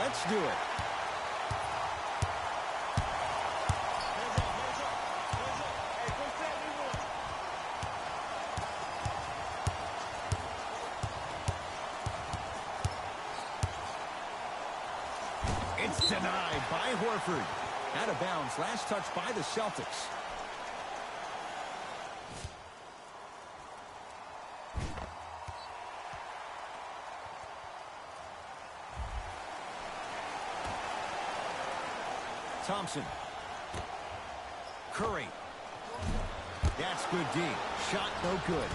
Let's do it. It's denied by Horford. Out of bounds. Last touch by the Celtics. Thompson. Curry. That's good D. Shot no good.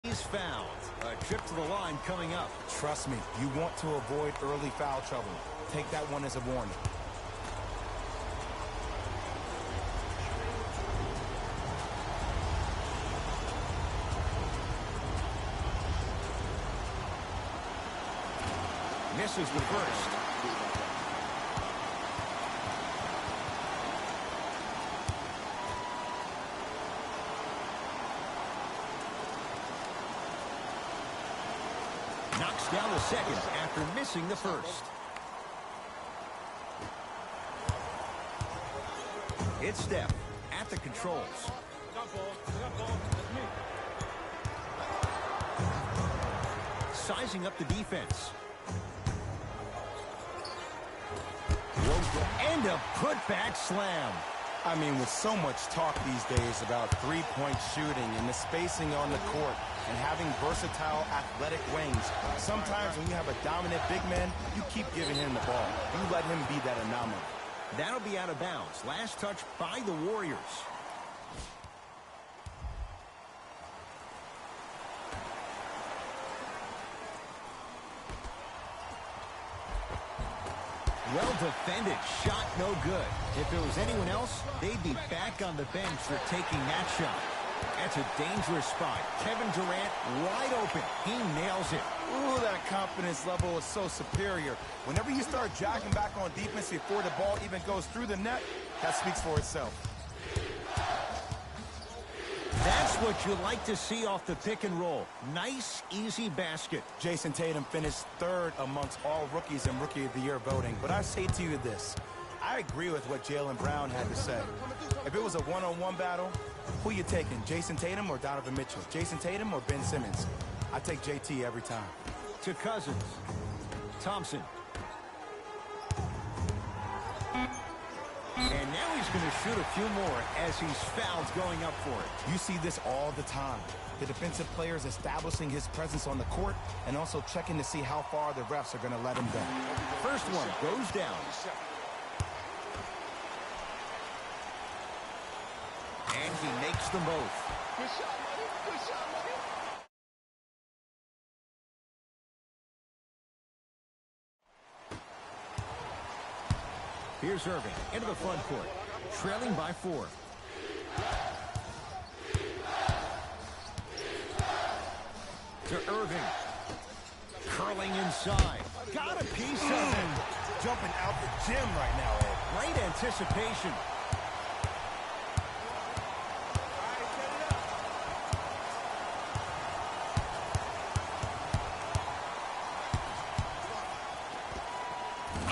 He's fouled. A trip to the line coming up. Trust me, you want to avoid early foul trouble. Take that one as a warning. Misses the first. Knocks down the second after missing the first. It's Steph at the controls. Sizing up the defense. And a putback slam. I mean, with so much talk these days about three-point shooting and the spacing on the court and having versatile athletic wings, sometimes when you have a dominant big man, you keep giving him the ball. You let him be that anomaly. That'll be out of bounds. Last touch by the Warriors. Well defended. Shot no good. If it was anyone else, they'd be back on the bench for taking that shot. That's a dangerous spot. Kevin Durant wide open. He nails it. Ooh, that confidence level is so superior. Whenever you start jogging back on defense before the ball even goes through the net, that speaks for itself. That's what you like to see off the pick and roll. Nice, easy basket. Jason Tatum finished third amongst all rookies in Rookie of the Year voting. But I say to you this. I agree with what Jaylen Brown had to say. If it was a one-on-one battle, who you taking, Jason Tatum or Donovan Mitchell? Jason Tatum or Ben Simmons? I take JT every time. To Cousins. Thompson. And now he's going to shoot a few more as he's fouled going up for it. You see this all the time. The defensive players establishing his presence on the court and also checking to see how far the refs are going to let him go. First one goes down. And he makes them both. Good shot, buddy. Good shot, buddy. Here's Irving into the front court, trailing by 4. To Irving. Curling inside. Got a piece of him. Jumping out the gym right now, Ed. Great anticipation.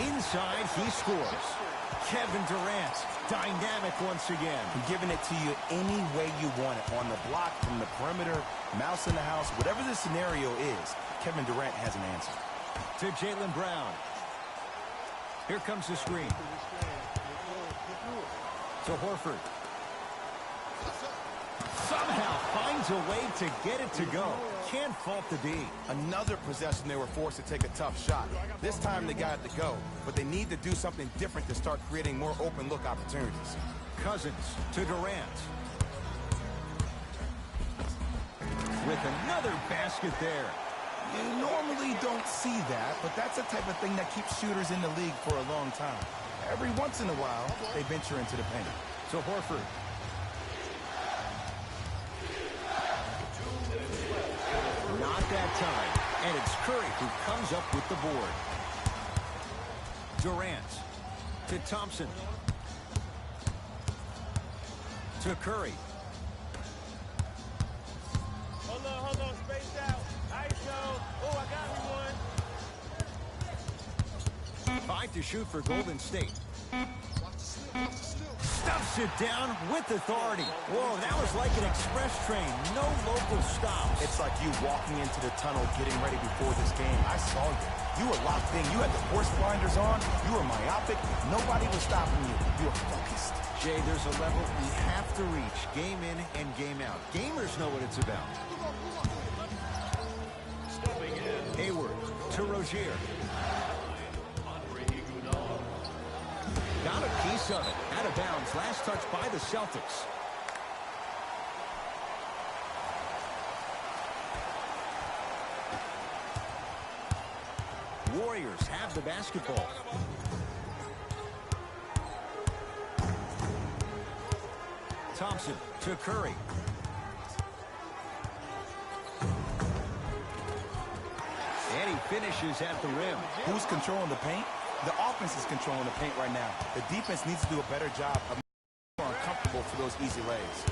Inside, he scores. Kevin Durant, dynamic once again. I'm giving it to you any way you want it. On the block, from the perimeter, mouse in the house, whatever the scenario is, Kevin Durant has an answer. To Jaylen Brown. Here comes the screen. To Horford. Somehow finds a way to get it to go. Can't fault the D. Another possession they were forced to take a tough shot. This time they got it to go, but they need to do something different to start creating more open look opportunities. Cousins to Durant. With another basket there. You normally don't see that, but that's the type of thing that keeps shooters in the league for a long time. Every once in a while, they venture into the paint. To Horford. Not that time. And it's Curry who comes up with the board. Durant to Thompson. To Curry. Hold on, spaced out. Nice Oh, I got me one. 5 to shoot for Golden State. Stuffs it down with authority. Whoa, that was like an express train. No local stops. It's like you walking into the tunnel getting ready before this game. I saw you. You were locked in. You had the horse blinders on. You were myopic. Nobody was stopping you. You were focused. Jay, there's a level we have to reach game in and game out. Gamers know what it's about. Hayward to Rozier. Got a piece of it. Out of bounds. Last touch by the Celtics. Warriors have the basketball. Thompson to Curry. And he finishes at the rim. Who's controlling the paint? The offense is controlling the paint right now. The defense needs to do a better job of making it more uncomfortable for those easy lays.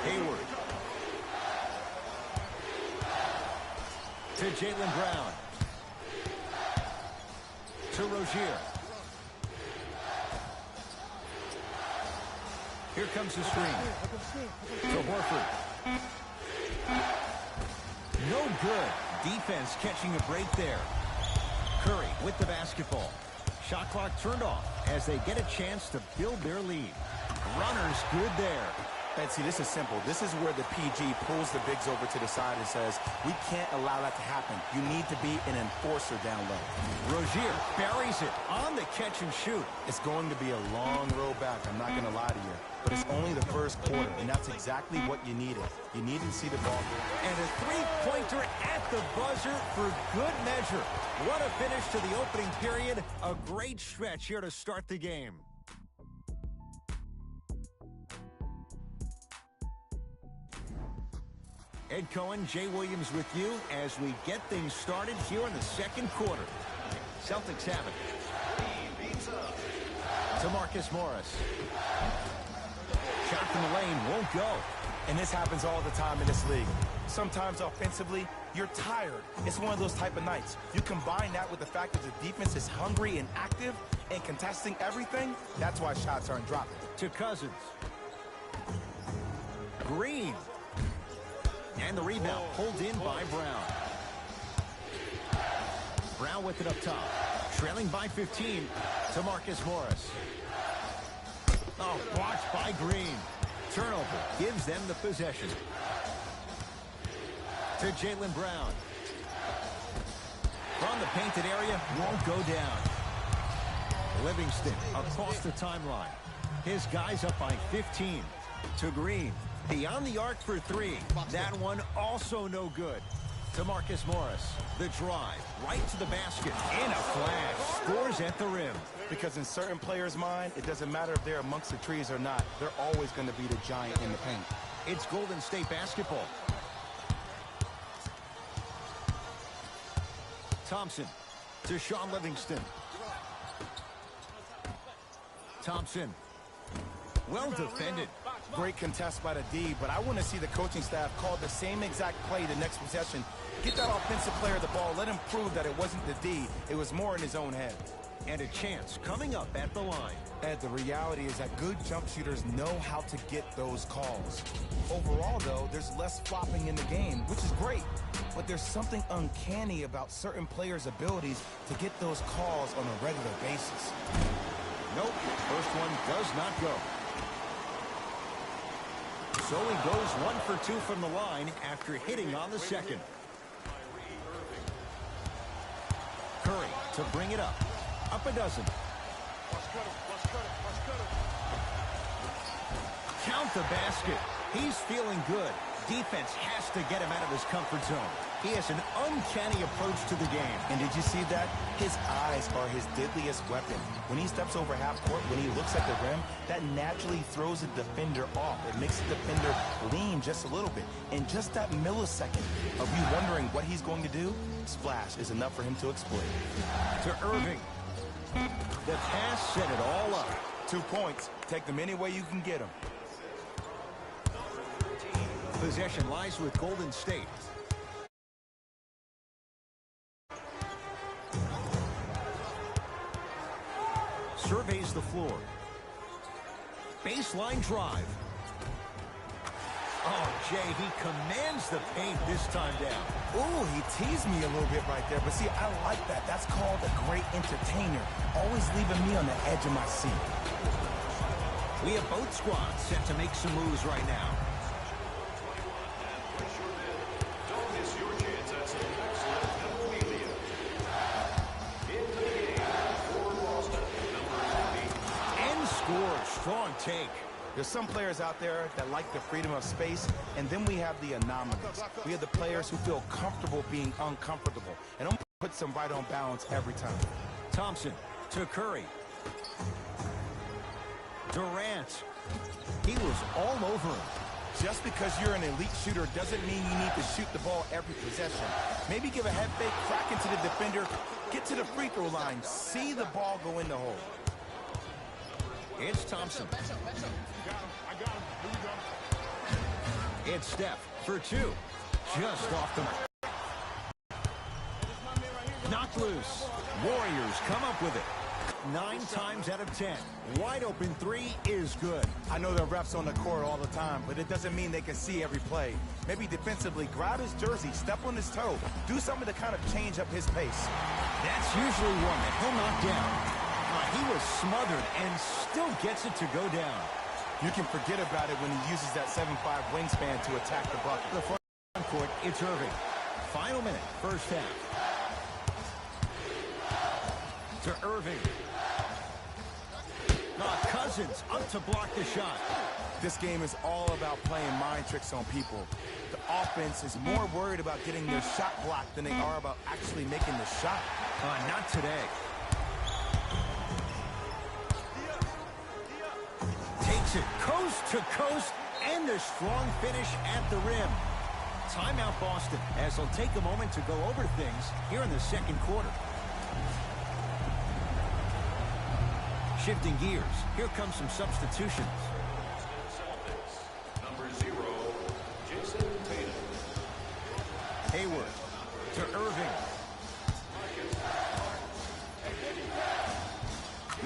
Hayward. To Jaylen Brown. To Rozier. Here comes the screen. To Horford. No good. Defense catching a break there. Curry with the basketball. Shot clock turned off as they get a chance to build their lead. Runners good there. And see, this is simple. This is where the PG pulls the bigs over to the side and says, we can't allow that to happen. You need to be an enforcer down low. Rozier buries it on the catch and shoot. It's going to be a long road back, I'm not going to lie to you. But it's only the first quarter, and that's exactly what you needed. You needed to see the ball go. And a three-pointer at the buzzer for good measure. What a finish to the opening period. A great stretch here to start the game. Ed Cohen, Jay Williams with you as we get things started here in the second quarter. Celtics have it. To Marcus Morris. Shot from the lane won't go. And this happens all the time in this league. Sometimes offensively, you're tired. It's one of those type of nights. You combine that with the fact that the defense is hungry and active and contesting everything, that's why shots aren't dropping. To Cousins. Green. And the rebound pulled in by Brown. Brown with it up top. Trailing by 15 to Marcus Morris. Oh, blocked by Green. Turnover gives them the possession. To Jaylen Brown. From the painted area, won't go down. Livingston across the timeline. His guys up by 15. To Green. Beyond the arc for three. That one also no good. To Marcus Morris. The drive. Right to the basket. In a flash. Scores at the rim. Because in certain players' mind, it doesn't matter if they're amongst the trees or not. They're always going to be the giant in the paint. It's Golden State basketball. Thompson to Sean Livingston. Thompson. Well defended. Great contest by the D, but I want to see the coaching staff call the same exact play the next possession. Get that offensive player the ball. Let him prove that it wasn't the D. It was more in his own head. And a chance coming up at the line. Ed, the reality is that good jump shooters know how to get those calls. Overall, though, there's less flopping in the game, which is great. But there's something uncanny about certain players' abilities to get those calls on a regular basis. Nope, first one does not go. So he goes 1 for 2 from the line after hitting on the second. Curry to bring it up. Up a dozen. Count the basket. He's feeling good. Defense has to get him out of his comfort zone. He has an uncanny approach to the game. And did you see that? His eyes are his deadliest weapon. When he steps over half court, when he looks at the rim, that naturally throws the defender off. It makes the defender lean just a little bit. And just that millisecond of you wondering what he's going to do, splash is enough for him to exploit. To Irving. The pass set it all up. 2 points. Take them any way you can get them. Possession lies with Golden State. Surveys the floor. Baseline drive. Oh, Jay, he commands the paint this time down. Ooh, he teased me a little bit right there. But see, I like that. That's called a great entertainer. Always leaving me on the edge of my seat. We have both squads set to make some moves right now. And scores. Strong take. There's some players out there that like the freedom of space, and then we have the anomalies. We have the players who feel comfortable being uncomfortable, and don't put them right on balance every time. Thompson to Curry. Durant. He was all over him. Just because you're an elite shooter doesn't mean you need to shoot the ball every possession. Maybe give a head fake, crack into the defender, get to the free throw line, see the ball go in the hole. It's Thompson. It's Steph for two. Just off the mark. Knocked loose. Warriors come up with it. 9 times out of 10. Wide open three is good. I know the refs on the court all the time, but it doesn't mean they can see every play. Maybe defensively, grab his jersey, step on his toe, do something to kind of change up his pace. That's usually one that he'll knock down. He was smothered and still gets it to go down. You can forget about it when he uses that 7'5" wingspan to attack the bucket. The front court, it's Irving. Final minute, first half. To Irving. Cousins up to block the shot. This game is all about playing mind tricks on people. The offense is more worried about getting their shot blocked than they are about actually making the shot. Not today. Takes it coast to coast, and a strong finish at the rim. Timeout Boston, as they'll take a moment to go over things here in the second quarter. Shifting gears, here comes some substitutions. Celtics, number 0, Jason Tatum. Hayward to Irving.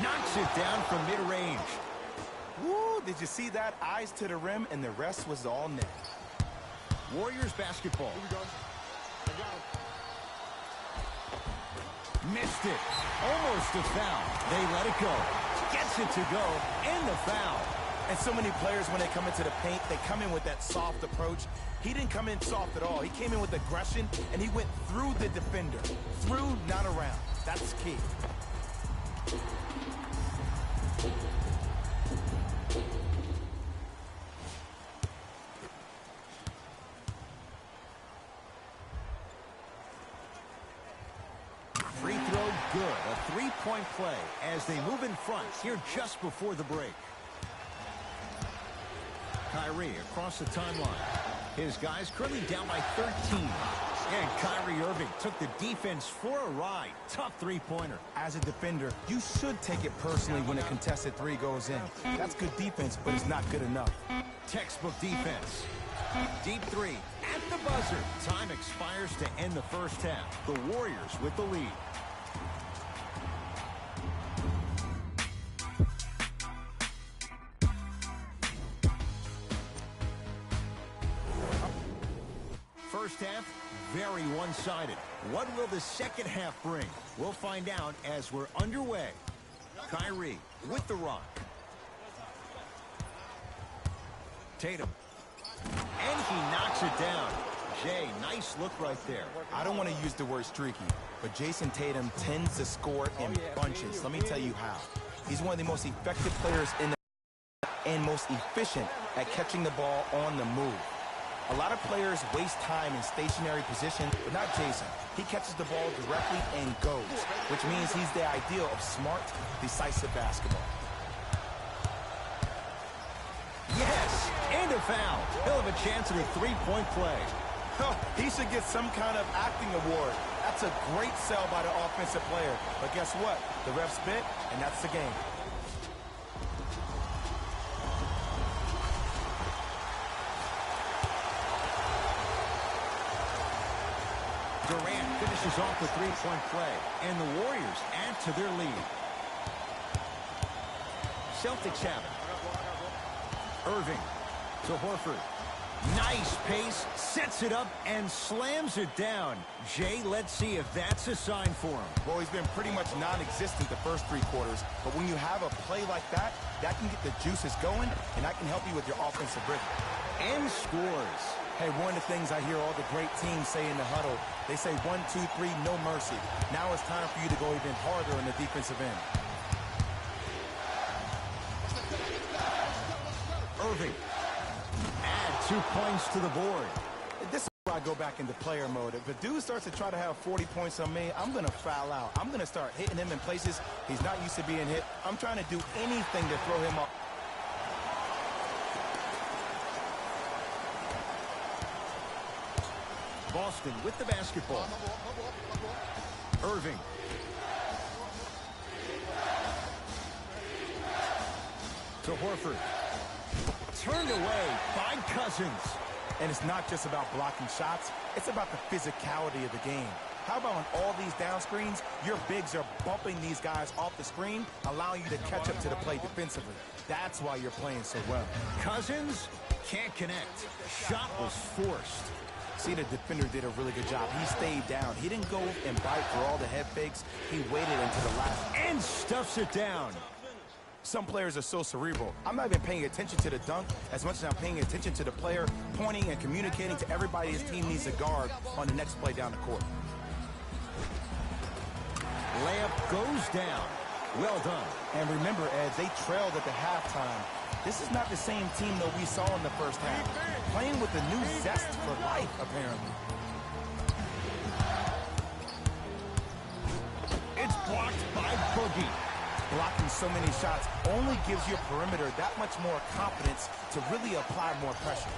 Knocks it down from mid-range. Woo, did you see that? Eyes to the rim, and the rest was all net. Warriors basketball. Here we go. I got him. Missed it. Almost a foul. They let it go. Gets it to go, and the foul. And so many players, when they come into the paint, they come in with that soft approach. He didn't come in soft at all. He came in with aggression, and he went through the defender. Through, not around. That's key. Free throw good. A three-point play as they move in front here just before the break. Kyrie across the timeline. His guys currently down by 13. And Kyrie Irving took the defense for a ride. Tough three-pointer. As a defender, you should take it personally when a contested three goes in. That's good defense, but it's not good enough. Textbook defense. Deep three at the buzzer. Time expires to end the first half. The Warriors with the lead. First half, very one-sided. What will the second half bring? We'll find out as we're underway. Kyrie with the rock. Tatum. And he knocks it down. Jay, nice look right there. I don't want to use the word streaky, but Jason Tatum tends to score in bunches. Let me tell you how. He's one of the most effective players in the and most efficient at catching the ball on the move. A lot of players waste time in stationary position, but not Jason. He catches the ball directly and goes, which means he's the ideal of smart, decisive basketball. Yes, and a foul. He'll have a chance at a three-point play. Oh, he should get some kind of acting award. That's a great sell by the offensive player. But guess what? The ref spit, and that's the game. Durant finishes off the three-point play, and the Warriors add to their lead. Celtics have it. Irving to Horford. Nice pace, sets it up, and slams it down. Jay, let's see if that's a sign for him. Well, he's been pretty much non-existent the first three quarters, but when you have a play like that, that can get the juices going, and that can help you with your offensive rhythm. And scores. Hey, one of the things I hear all the great teams say in the huddle, they say 1, 2, 3, no mercy. Now it's time for you to go even harder on the defensive end. Irving. Add 2 points to the board. This is where I go back into player mode. If a dude starts to try to have 40 points on me, I'm going to foul out. I'm going to start hitting him in places he's not used to being hit. I'm trying to do anything to throw him off. Boston with the basketball. Irving. To Horford. Turned away by Cousins. And it's not just about blocking shots. It's about the physicality of the game. How about on all these down screens, your bigs are bumping these guys off the screen, allowing you to catch up to the play defensively. That's why you're playing so well. Cousins can't connect. Shot was forced. See, the defender did a really good job. He stayed down. He didn't go and bite for all the head fakes. He waited until the last. And stuffs it down. Some players are so cerebral. I'm not even paying attention to the dunk as much as I'm paying attention to the player, pointing and communicating to everybody his team needs a guard on the next play down the court. Layup goes down. Well done. And remember, Ed, they trailed at the halftime. This is not the same team that we saw in the first half. Playing with a new zest for life, apparently. It's blocked by Boogie. Blocking so many shots only gives your perimeter that much more confidence to really apply more pressure.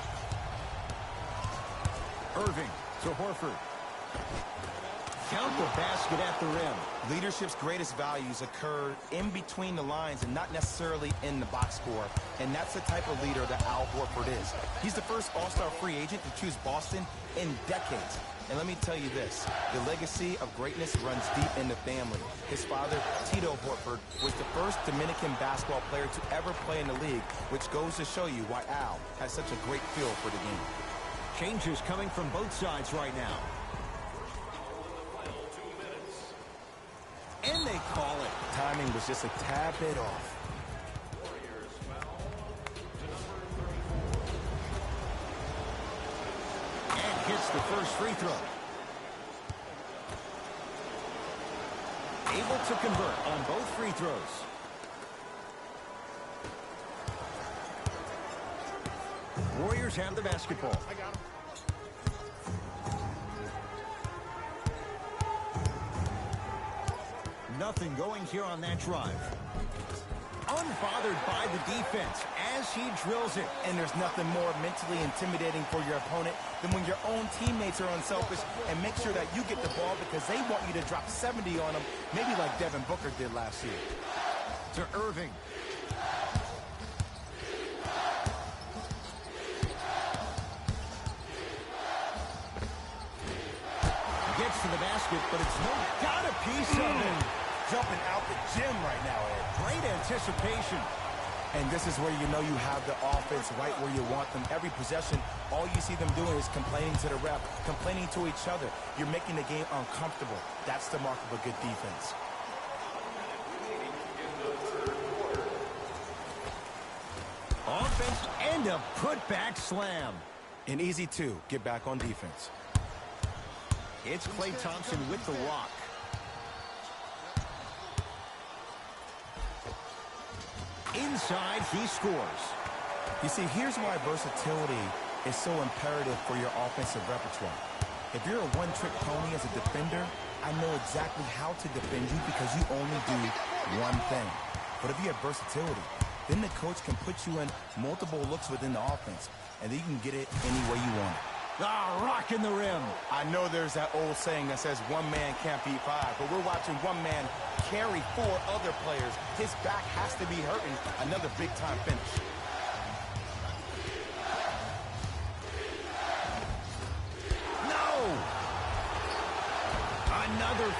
Irving to Horford. Count the basket at the rim. Leadership's greatest values occur in between the lines and not necessarily in the box score. And that's the type of leader that Al Horford is. He's the first all-star free agent to choose Boston in decades. And let me tell you this, the legacy of greatness runs deep in the family. His father, Tito Horford, was the first Dominican basketball player to ever play in the league, which goes to show you why Al has such a great feel for the game. Changes coming from both sides right now. And they call it. Timing was just a tad bit off. And hits the first free throw. Able to convert on both free throws. Warriors have the basketball. I got him. Nothing going here on that drive. Unbothered by the defense as he drills it. And there's nothing more mentally intimidating for your opponent than when your own teammates are unselfish and make sure that you get the ball because they want you to drop 70 on them, maybe like Devin Booker did last year. To Irving. Gets to the basket, but it's no got a piece of it. Jumping out the gym right now, Ed. Great anticipation. And this is where you know you have the offense right where you want them. Every possession, all you see them doing is complaining to the ref, complaining to each other. You're making the game uncomfortable. That's the mark of a good defense. Offense and a putback slam. An easy two, get back on defense. It's Klay Thompson with the rock. Inside, he scores. You see, here's why versatility is so imperative for your offensive repertoire. If you're a one-trick pony as a defender, I know exactly how to defend you because you only do one thing. But if you have versatility, then the coach can put you in multiple looks within the offense, and then you can get it any way you want it. Ah, rocking the rim. I know there's that old saying that says one man can't beat five, but we're watching one man carry four other players. His back has to be hurting. Another big-time finish. No!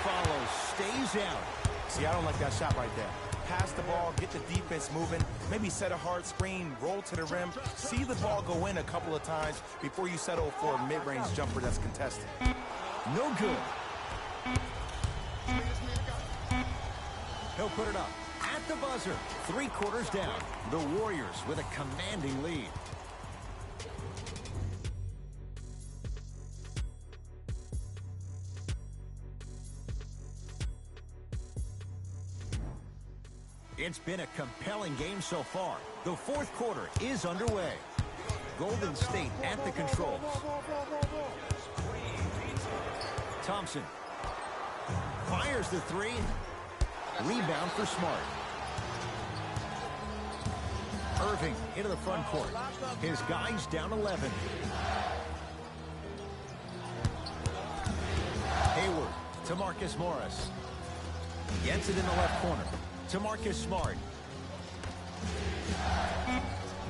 follows, stays out. See, I don't like that shot right there. Pass the ball, get the defense moving, maybe set a hard screen, roll to the rim, see the ball go in a couple of times before you settle for a mid-range jumper that's contested. No good. He'll put it up at the buzzer. 3 quarters down. The Warriors with a commanding lead. It's been a compelling game so far. The 4th quarter is underway. Golden State at the controls. Thompson fires the 3. Rebound for Smart. Irving into the front court. His guys down 11. Hayward to Marcus Morris. Gets it in the left corner to Marcus Smart.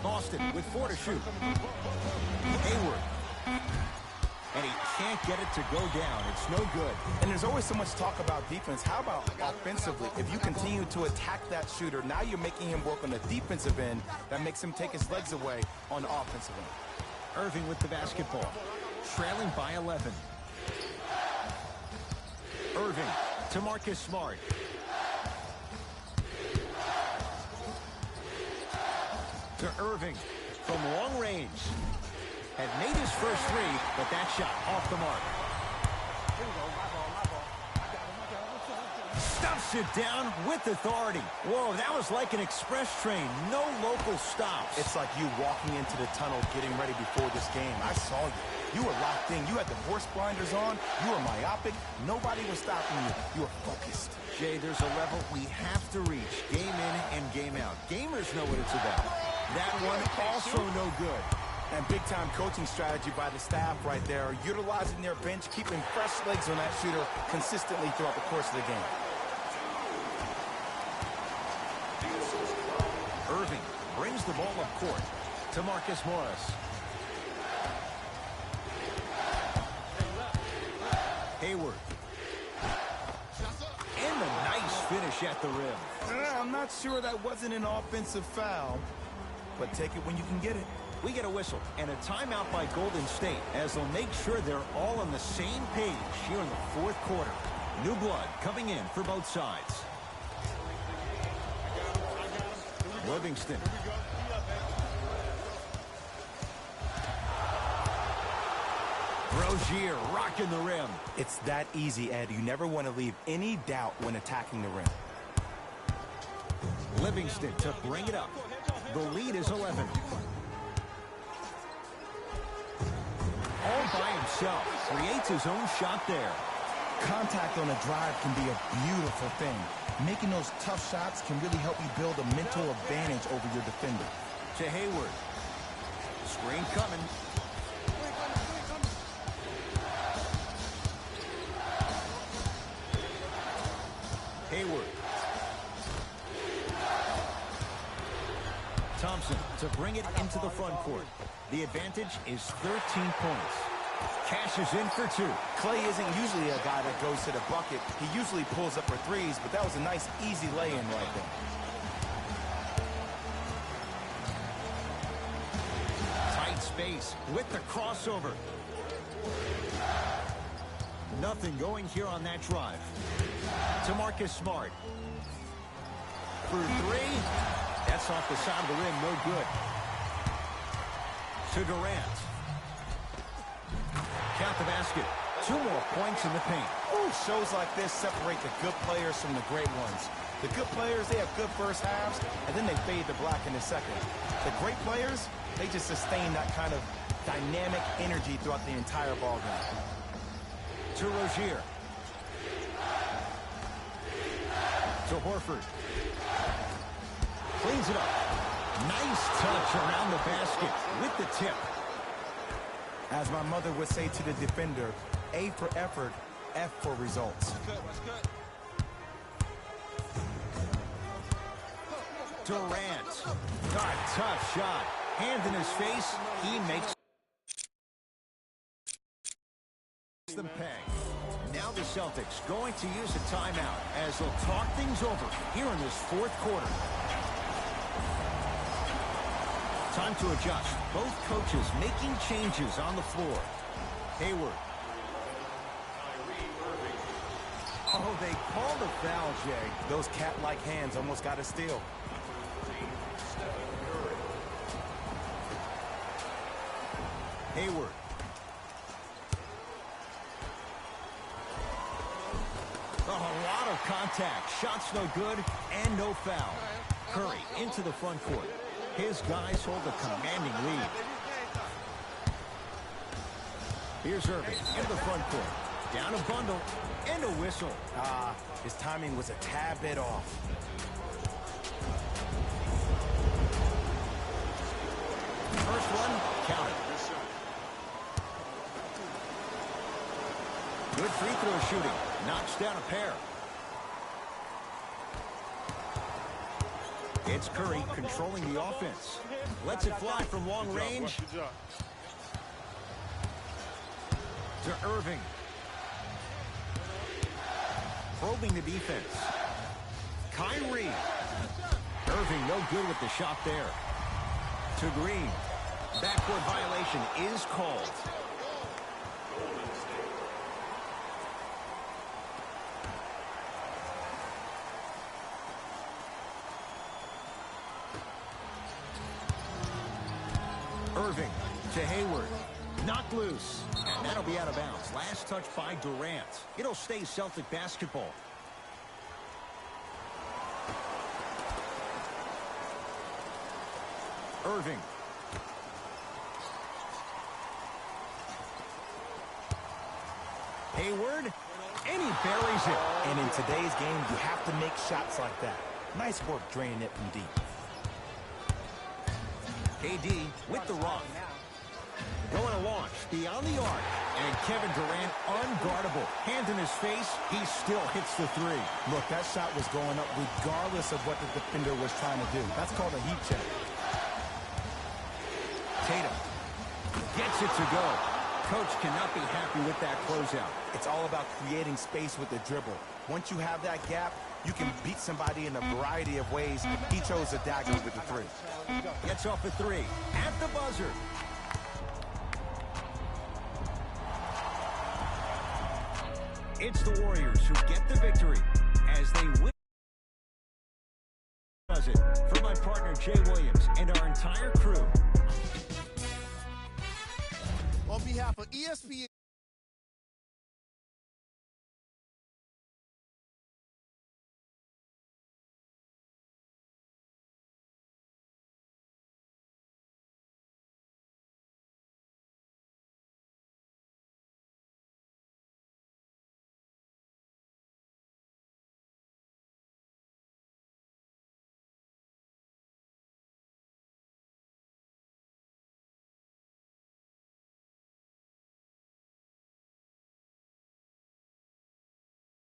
Boston with 4 to shoot. Hayward. And he can't get it to go down. It's no good. And there's always so much talk about defense. How about offensively? If you continue to attack that shooter, now you're making him work on the defensive end. That makes him take his legs away on the offensive end. Irving with the basketball. Trailing by 11. Irving to Marcus Smart. To Irving from long range. Had made his first 3, but that shot off the mark. Stuffs it down with authority. Whoa, that was like an express train. No local stops. It's like you walking into the tunnel getting ready before this game. I saw you. You were locked in. You had the horse blinders on. You were myopic. Nobody was stopping you. You were focused. Jay, there's a level we have to reach. Game in and game out. Gamers know what it's about. That one also no good. And big-time coaching strategy by the staff right there, utilizing their bench, keeping fresh legs on that shooter consistently throughout the course of the game. Irving brings the ball up court to Marcus Morris. Hayward. And a nice finish at the rim. I'm not sure that wasn't an offensive foul, but take it when you can get it. We get a whistle and a timeout by Golden State as they'll make sure they're all on the same page here in the 4th quarter. New blood coming in for both sides. Livingston. Rozier rocking the rim. It's that easy, Ed. You never want to leave any doubt when attacking the rim. Livingston to bring it up. The lead is 11. All by himself. Creates his own shot there. Contact on a drive can be a beautiful thing. Making those tough shots can really help you build a mental advantage over your defender. To Hayward. Screen coming. Hayward. Thompson to bring it into the front court. The advantage is 13 points. Cashes in for 2. Clay isn't usually a guy that goes to the bucket. He usually pulls up for threes, but that was a nice, easy lay-in right there. Tight space with the crossover. Nothing going here on that drive. To Marcus Smart. For 3. That's off the side of the rim, no good. To Durant. Count the basket. 2 more points in the paint. Ooh, shows like this separate the good players from the great ones. The good players, they have good first halves, and then they fade to black in the second. The great players, they just sustain that kind of dynamic energy throughout the entire ballgame. To Rozier. To Horford. Cleans it up. Nice touch around the basket with the tip. As my mother would say to the defender, A for effort, F for results. Durant. God, tough shot. Hand in his face. He makes them pay. Now the Celtics going to use a timeout as they'll talk things over here in this fourth quarter. Time to adjust. Both coaches making changes on the floor. Hayward. Oh, they called a foul, Jay. Those cat-like hands almost got a steal. Hayward. Oh, a lot of contact. Shots no good and no foul. Curry into the front court. His guys hold a commanding lead. Here's Irving into the front court. Down a bundle and a whistle. His timing was a tad bit off. First one, counted. Good free throw shooting. Knocks down a pair. It's Curry controlling the offense. Lets it fly from long range. To Irving. Probing the defense. Kyrie. Irving no good with the shot there. To Green. Backcourt violation is called. Irving to Hayward. Knocked loose. And that'll be out of bounds. Last touch by Durant. It'll stay Celtic basketball. Irving. Hayward. And he buries it. And in today's game, you have to make shots like that. Nice work draining it from deep. KD with the run. Going to launch beyond the arc. And Kevin Durant unguardable. Hand in his face, he still hits the three. Look, that shot was going up regardless of what the defender was trying to do. That's called a heat check. Tatum gets it to go. Coach cannot be happy with that closeout. It's all about creating space with the dribble. Once you have that gap, you can beat somebody in a variety of ways. He chose a dagger with the three. Gets off the three. At the buzzer. It's the Warriors who get the victory as they win. For my partner Jay Williams and our entire crew. On behalf of ESPN.